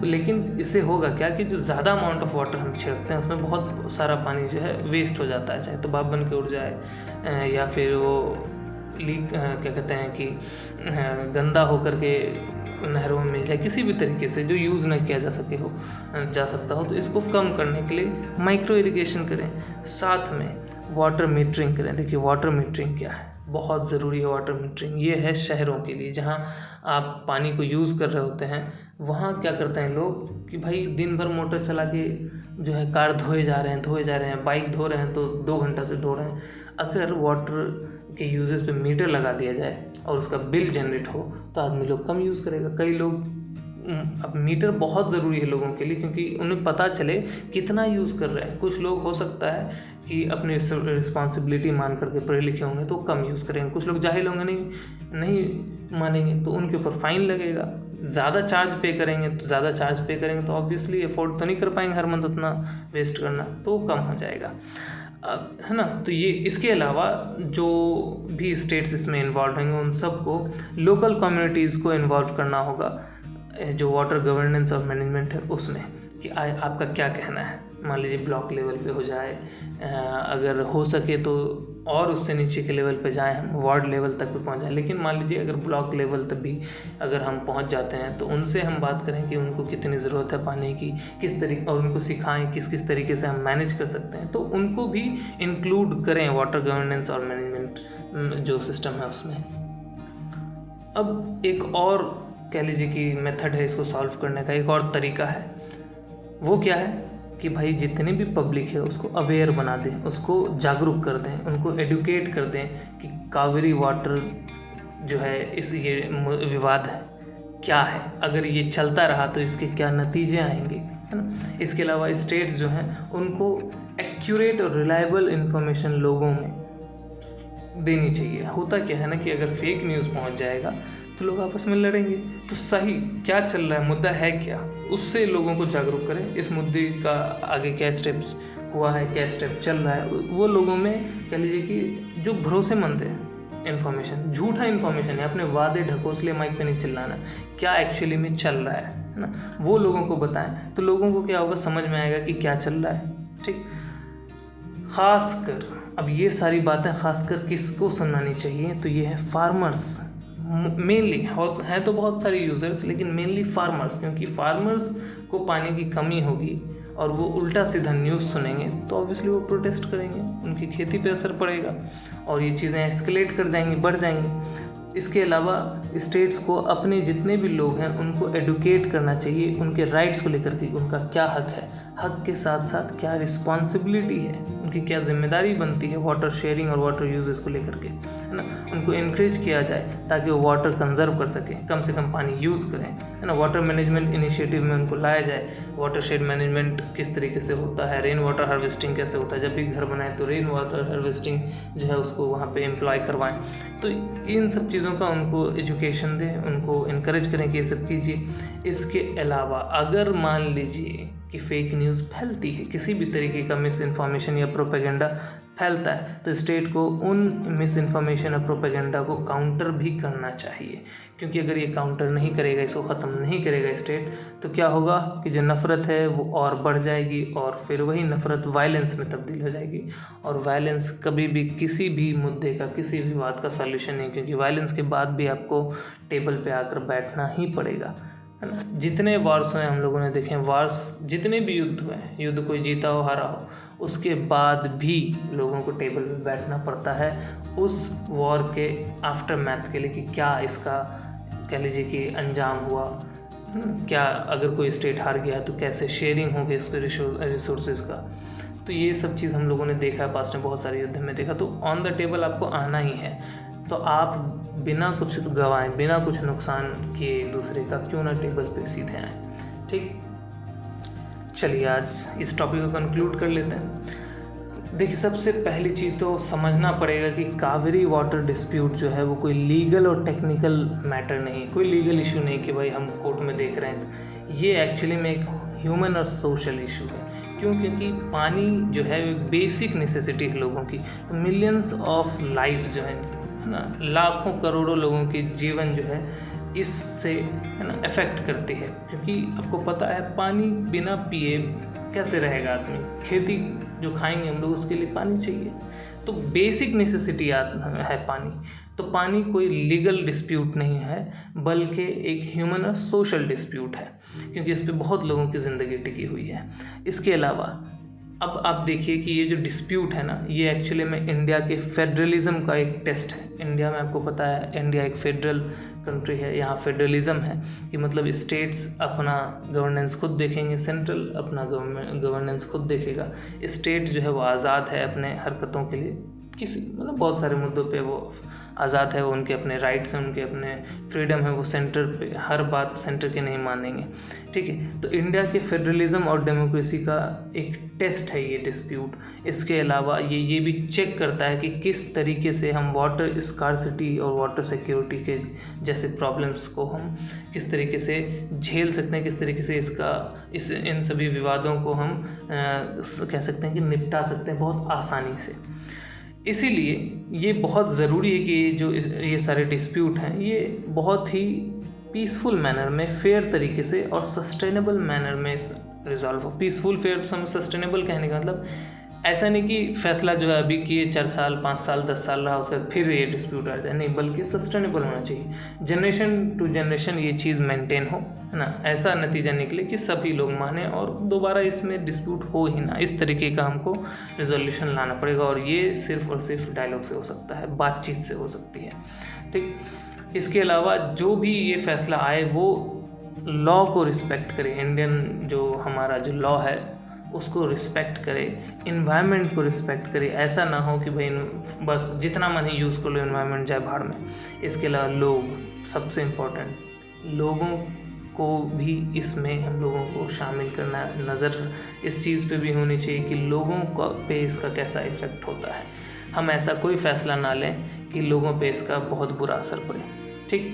[SPEAKER 1] लेकिन इससे होगा क्या कि जो ज़्यादा अमाउंट ऑफ वाटर हम छिड़कते हैं उसमें बहुत सारा पानी जो है वेस्ट हो जाता है, चाहे तो भाप बन के उड़ जाए या फिर वो लीक क्या कहते हैं कि गंदा होकर के नहरों में मिल जाए, किसी भी तरीके से जो यूज़ ना किया जा सकता हो। तो इसको कम करने के लिए माइक्रो इरिगेशन करें, साथ में वाटर मीटरिंग करें। देखिए वाटर मीटरिंग क्या है, बहुत ज़रूरी है वाटर मीटरिंग। ये है शहरों के लिए, जहाँ आप पानी को यूज़ कर रहे होते हैं, वहाँ क्या करते हैं लोग कि भाई दिन भर मोटर चला के जो है कार धोए जा रहे हैं, बाइक धो रहे हैं तो 2 घंटा से धो रहे हैं। अगर वाटर के यूजेस पे मीटर लगा दिया जाए और उसका बिल जनरेट हो तो आदमी लोग कम यूज़ करेगा। कई लोग, अब मीटर बहुत ज़रूरी है लोगों के लिए, क्योंकि उन्हें पता चले कितना यूज़ कर रहे हैं। कुछ लोग हो सकता है कि अपनी रिस्पॉन्सिबिलिटी मान करके पढ़े लिखे होंगे तो कम यूज़ करेंगे, कुछ लोग जाहिल होंगे, नहीं मानेंगे तो उनके ऊपर फ़ाइन लगेगा। ज़्यादा चार्ज पे करेंगे तो ऑब्वियसली अफोर्ड तो नहीं कर पाएंगे हर मंथ उतना वेस्ट करना, तो कम हो जाएगा। है ना। तो ये इसके अलावा जो भी स्टेट्स इसमें इन्वॉल्व होंगे उन सबको लोकल कम्युनिटीज़ को इन्वॉल्व करना होगा जो वाटर गवर्नेंस और मैनेजमेंट है उसमें, कि आपका क्या कहना है। मान लीजिए ब्लॉक लेवल पे हो जाए, अगर हो सके तो और उससे नीचे के लेवल पे जाएं, हम वार्ड लेवल तक भी पहुंच जाएं। लेकिन मान लीजिए अगर ब्लॉक लेवल तक भी अगर हम पहुंच जाते हैं तो उनसे हम बात करें कि उनको कितनी ज़रूरत है पानी की, किस तरीके, और उनको सिखाएं किस किस तरीके से हम मैनेज कर सकते हैं। तो उनको भी इंक्लूड करें वाटर गवर्नेंस और मैनेजमेंट जो सिस्टम है उसमें। अब एक और कह लीजिए कि मेथड है इसको सॉल्व करने का, एक और तरीका है। वो क्या है कि भाई जितने भी पब्लिक है उसको अवेयर बना दें, उसको जागरूक कर दें, उनको एडुकेट कर दें कि कावेरी वाटर जो है ये विवाद है क्या है, अगर ये चलता रहा तो इसके क्या नतीजे आएंगे, है ना। इसके अलावा स्टेट्स जो हैं उनको एक्यूरेट और रिलायबल इन्फॉर्मेशन लोगों में देनी चाहिए। होता क्या है ना कि अगर फेक न्यूज़ पहुंच जाएगा तो लोग आपस में लड़ेंगे, तो सही क्या चल रहा है, मुद्दा है क्या, उससे लोगों को जागरूक करें। इस मुद्दे का आगे क्या स्टेप्स हुआ है, क्या स्टेप चल रहा है, वो लोगों में कह लीजिए कि जो भरोसेमंद है इन्फॉर्मेशन, झूठा इन्फॉर्मेशन है, अपने वादे ढकोसले माइक पे नहीं चिल्लाना, क्या एक्चुअली में चल रहा है ना, वो लोगों को बताएं। तो लोगों को क्या होगा, समझ में आएगा कि क्या चल रहा है। ठीक, खासकर अब ये सारी बातें खासकर किसको सुनानी चाहिए, तो ये है फार्मर्स मेनली, हैं तो बहुत सारे यूज़र्स लेकिन मेनली फार्मर्स, क्योंकि फार्मर्स को पानी की कमी होगी और वो उल्टा सीधा न्यूज़ सुनेंगे तो ऑब्वियसली वो प्रोटेस्ट करेंगे, उनकी खेती पे असर पड़ेगा और ये चीज़ें एस्केलेट कर जाएंगी, बढ़ जाएंगी। इसके अलावा स्टेट्स को अपने जितने भी लोग हैं उनको एडुकेट करना चाहिए उनके राइट्स को लेकर के, उनका क्या हक है, हक के साथ साथ क्या रिस्पॉन्सिबिलिटी है, उनकी क्या जिम्मेदारी बनती है वाटर शेयरिंग और वाटर यूजेस को लेकर के, है ना। उनको इनक्रेज किया जाए ताकि वो वाटर कंजर्व कर सकें, कम से कम पानी यूज़ करें, है ना। वाटर मैनेजमेंट इनिशिएटिव में उनको लाया जाए, वाटर शेड मैनेजमेंट किस तरीके से होता है, रेन वाटर हार्वेस्टिंग कैसे होता है, जब भी घर बनाए तो रेन वाटर हार्वेस्टिंग जो है उसको वहाँ पे एम्प्लॉय करवाएं। तो इन सब चीज़ों का उनको एजुकेशन दें, उनको इनकरेज करें कि ये सब कीजिए। इसके अलावा अगर मान लीजिए कि फेक न्यूज़ फैलती है, किसी भी तरीके का मिस इन्फॉर्मेशन या प्रोपेगेंडा फैलता है, तो स्टेट को उन मिस इन्फॉर्मेशन और प्रोपेगेंडा को काउंटर भी करना चाहिए। क्योंकि अगर ये काउंटर नहीं करेगा, इसको ख़त्म नहीं करेगा स्टेट, तो क्या होगा कि जो नफ़रत है वो और बढ़ जाएगी और फिर वही नफ़रत वायलेंस में तब्दील हो जाएगी। और वायलेंस कभी भी किसी भी मुद्दे का, किसी भी बात का सॉल्यूशन नहीं, क्योंकि वायलेंस के बाद भी आपको टेबल पे आकर बैठना ही पड़ेगा, है ना। जितने वार्स हुए हम लोगों ने देखे, वार्स जितने भी युद्ध हुए, युद्ध कोई जीता हो हारा हो, उसके बाद भी लोगों को टेबल पे बैठना पड़ता है उस वॉर के आफ्टर मैथ के लिए कि क्या इसका कह लीजिए कि अंजाम हुआ, क्या अगर कोई स्टेट हार गया तो कैसे शेयरिंग होगी उसके रिसोर्सेज का। तो ये सब चीज़ हम लोगों ने देखा है, पास्ट में बहुत सारे युद्ध में देखा। तो ऑन द टेबल आपको आना ही है, तो आप बिना कुछ गंवाएं, बिना कुछ नुकसान किए एक दूसरे का क्यों ना टेबल पे सीधे आएँ। ठीक, चलिए आज इस टॉपिक को कंक्लूड कर लेते हैं। देखिए, सबसे पहली चीज़ तो समझना पड़ेगा कि कावेरी वाटर डिस्प्यूट जो है वो कोई लीगल और टेक्निकल मैटर नहीं, कोई लीगल इशू नहीं कि भाई हम कोर्ट में देख रहे हैं। ये एक्चुअली में एक ह्यूमन और सोशल इशू है। क्यों? क्योंकि पानी जो है एक बेसिक नेसेसिटी है लोगों की। मिलियंस ऑफ लाइफ जो है ना, लाखों करोड़ों लोगों की जीवन जो है इससे, है ना, अफेक्ट करती है। क्योंकि आपको पता है पानी बिना पिए कैसे रहेगा आदमी, खेती जो खाएंगे हम लोग उसके लिए पानी चाहिए। तो बेसिक नेसेसिटी है पानी। तो पानी कोई लीगल डिस्प्यूट नहीं है बल्कि एक ह्यूमन और सोशल डिस्प्यूट है, क्योंकि इस पे बहुत लोगों की ज़िंदगी टिकी हुई है। इसके अलावा अब आप देखिए कि ये जो डिस्प्यूट है ना, ये एक्चुअली में इंडिया के फेडरलिज्म का एक टेस्ट है। इंडिया में आपको पता है इंडिया एक फेडरल कंट्री है, यहाँ फेडरलिज्म है कि मतलब स्टेट्स अपना गवर्नेंस खुद देखेंगे, सेंट्रल अपना गवर्नेंस खुद देखेगा। स्टेट जो है वो आज़ाद है अपने हरकतों के लिए, किसी मतलब बहुत सारे मुद्दों पे वो आज़ाद है, वो उनके अपने राइट्स हैं, उनके अपने फ्रीडम है, वो सेंटर पे हर बात सेंटर के नहीं मानेंगे, ठीक है। तो इंडिया के फेडरलिज्म और डेमोक्रेसी का एक टेस्ट है ये डिस्प्यूट। इसके अलावा ये भी चेक करता है कि किस तरीके से हम वाटर स्कार्सिटी और वाटर सिक्योरिटी के जैसे प्रॉब्लम्स को हम किस तरीके से झेल सकते हैं, किस तरीके से इन सभी विवादों को हम कह सकते हैं कि निपटा सकते हैं बहुत आसानी से। इसीलिए ये बहुत ज़रूरी है कि ये सारे डिस्प्यूट हैं ये बहुत ही पीसफुल मैनर में, फेयर तरीके से और सस्टेनेबल मैनर में रिजॉल्व हो। पीसफुल, फेयर, सस्टेनेबल कहने का मतलब ऐसा नहीं कि फैसला जो है अभी किए 4 साल 5 साल 10 साल रहा उसके बाद फिर ये डिस्प्यूट आ जाए, नहीं, बल्कि सस्टेनेबल होना चाहिए, जनरेशन टू जनरेशन ये चीज़ मेंटेन हो, है ना। ऐसा नतीजा निकले कि सभी लोग माने और दोबारा इसमें डिस्प्यूट हो ही ना, इस तरीके का हमको रिजोल्यूशन लाना पड़ेगा। और ये सिर्फ और सिर्फ डायलॉग से हो सकता है, बातचीत से हो सकती है, ठीक। इसके अलावा जो भी ये फैसला आए वो लॉ को रिस्पेक्ट करे, इंडियन जो हमारा जो लॉ है उसको रिस्पेक्ट करे, इन्वायरमेंट को रिस्पेक्ट करे। ऐसा ना हो कि भाई बस जितना मन ही यूज़ कर लो, इन्वायरमेंट जाए भाड़ में। इसके अलावा लोग, सबसे इम्पोर्टेंट, लोगों को भी इसमें हम लोगों को शामिल करना, नज़र इस चीज़ पे भी होनी चाहिए कि लोगों का पे इसका कैसा इफ़ेक्ट होता है। हम ऐसा कोई फ़ैसला ना लें कि लोगों पे इसका बहुत बुरा असर पड़े, ठीक।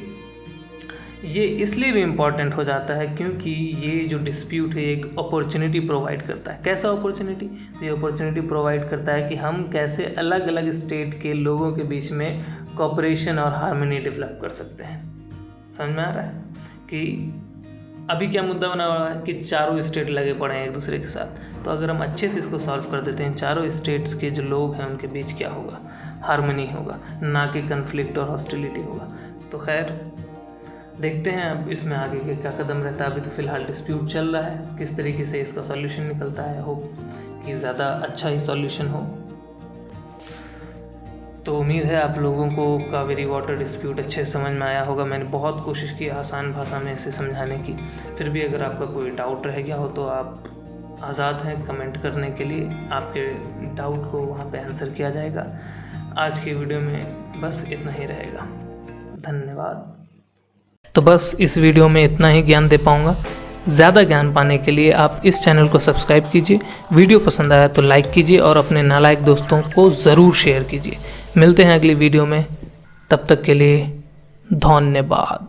[SPEAKER 1] ये इसलिए भी इम्पॉर्टेंट हो जाता है क्योंकि ये जो डिस्प्यूट है एक अपॉर्चुनिटी प्रोवाइड करता है। कैसा अपॉर्चुनिटी? ये अपॉर्चुनिटी प्रोवाइड करता है कि हम कैसे अलग अलग स्टेट के लोगों के बीच में कोऑपरेशन और हार्मनी डेवलप कर सकते हैं। समझ में आ रहा है कि अभी क्या मुद्दा बना हुआ है कि चारों स्टेट लगे पड़े हैं एक दूसरे के साथ। तो अगर हम अच्छे से इसको सॉल्व कर देते हैं, चारों स्टेट्स के जो लोग हैं उनके बीच क्या होगा, हार्मनी होगा, ना कि कन्फ्लिक्ट और हॉस्टिलिटी होगा। तो खैर देखते हैं अब इसमें आगे के क्या कदम रहता है। अभी तो फ़िलहाल डिस्प्यूट चल रहा है, किस तरीके से इसका सॉल्यूशन निकलता है, होप कि ज़्यादा अच्छा ही सॉल्यूशन हो। तो उम्मीद है आप लोगों को कावेरी वाटर डिस्प्यूट अच्छे से समझ में आया होगा। मैंने बहुत कोशिश की आसान भाषा में इसे समझाने की, फिर भी अगर आपका कोई डाउट रह गया हो तो आप आज़ाद हैं कमेंट करने के लिए, आपके डाउट को वहाँ पे आंसर किया जाएगा। आज की वीडियो में बस इतना ही रहेगा, धन्यवाद। तो बस इस वीडियो में इतना ही ज्ञान दे पाऊँगा। ज़्यादा ज्ञान पाने के लिए आप इस चैनल को सब्सक्राइब कीजिए, वीडियो पसंद आया तो लाइक कीजिए और अपने नालायक दोस्तों को ज़रूर शेयर कीजिए। मिलते हैं अगली वीडियो में, तब तक के लिए धन्यवाद।